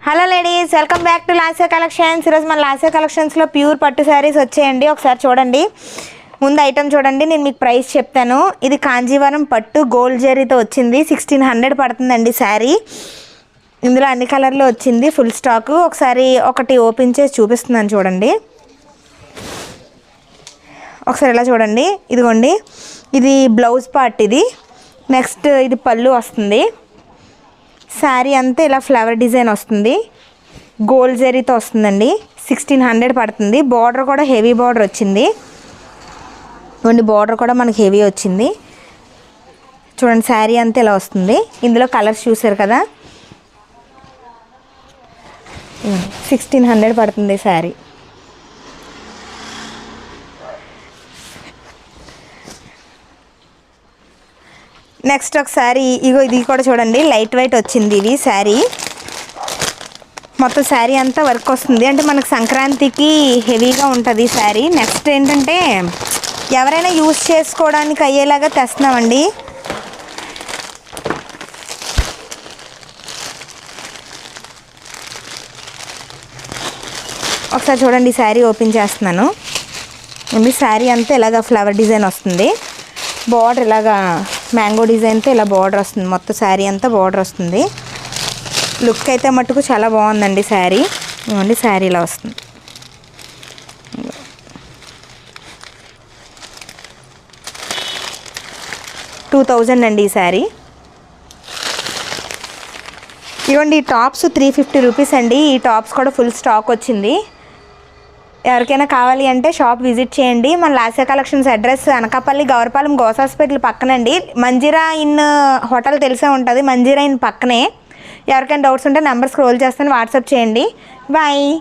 Hello ladies, welcome back to Lasya collections. ఈరోజు మన లాస్య కలెక్షన్స్లో ప్యూర్ పట్టు శారీస్ వచ్చాయండి. ఒకసారి చూడండి. ముందు ఐటమ్ చూడండి, నేను మీకు ప్రైస్ చెప్తాను. ఇది కాంజీవరం పట్టు గోల్డ్ జరీతో వచ్చింది. 1600 పడుతుందండి శారీ. ఇందులో అన్ని కలర్లో వచ్చింది, ఫుల్ స్టాక్. ఒకసారి ఒకటి ఓపెన్ చేసి చూపిస్తున్నాను చూడండి. ఒకసారి ఇలా చూడండి. ఇదిగోండి, ఇది బ్లౌజ్ పార్ట్. ఇది నెక్స్ట్ ఇది పళ్ళు వస్తుంది. శారీ అంతా ఇలా ఫ్లవర్ డిజైన్ వస్తుంది, గోల్డ్ జరీతో వస్తుందండి. 1600 పడుతుంది. బార్డర్ కూడా హెవీ బార్డర్ వచ్చింది. ఇవ్వండి, బార్డర్ కూడా మనకి హెవీ వచ్చింది. చూడండి, శారీ అంతా ఇలా వస్తుంది. ఇందులో కలర్స్ చూసారు కదా. 1600 పడుతుంది శారీ. నెక్స్ట్ ఒకసారి ఇగో ఇది కూడా చూడండి, లైట్ వెయిట్ వచ్చింది. ఇది శారీ మొత్తం శారీ అంతా వర్క్ వస్తుంది. అంటే మనకు సంక్రాంతికి హెవీగా ఉంటుంది శారీ. నెక్స్ట్ ఏంటంటే ఎవరైనా యూజ్ చేసుకోవడానికి అయ్యేలాగా తెస్తున్నామండి. ఒకసారి చూడండి, శారీ ఓపెన్ చేస్తున్నాను. ఇది శారీ అంతా ఇలాగ ఫ్లవర్ డిజైన్ వస్తుంది. బార్డర్ ఇలాగా మ్యాంగో డిజైన్తో ఇలా బార్డర్ వస్తుంది. మొత్తం శారీ అంతా బార్డర్ వస్తుంది. లుక్ అయితే మట్టుకు చాలా బాగుందండి శారీ. ఇవ్వండి, శారీ ఇలా వస్తుంది. 2000 అండి ఈ శారీ. ఇవ్వండి, ఈ టాప్స్ 350 రూపీస్ అండి. ఈ టాప్స్ కూడా ఫుల్ స్టాక్ వచ్చింది. ఎవరికైనా కావాలి అంటే షాప్ విజిట్ చేయండి. మన లాస్య కలెక్షన్స్ అడ్రస్ అనకాపల్లి గౌరపాలెం గోస్ హాస్పిటల్ పక్కనండి. మంజీరా ఇన్ హోటల్ తెలిసే ఉంటుంది, మంజీరా ఇన్ పక్కనే. ఎవరికైనా డౌట్స్ ఉంటే నెంబర్ స్క్రోల్ చేస్తాను, వాట్సాప్ చేయండి. బాయ్.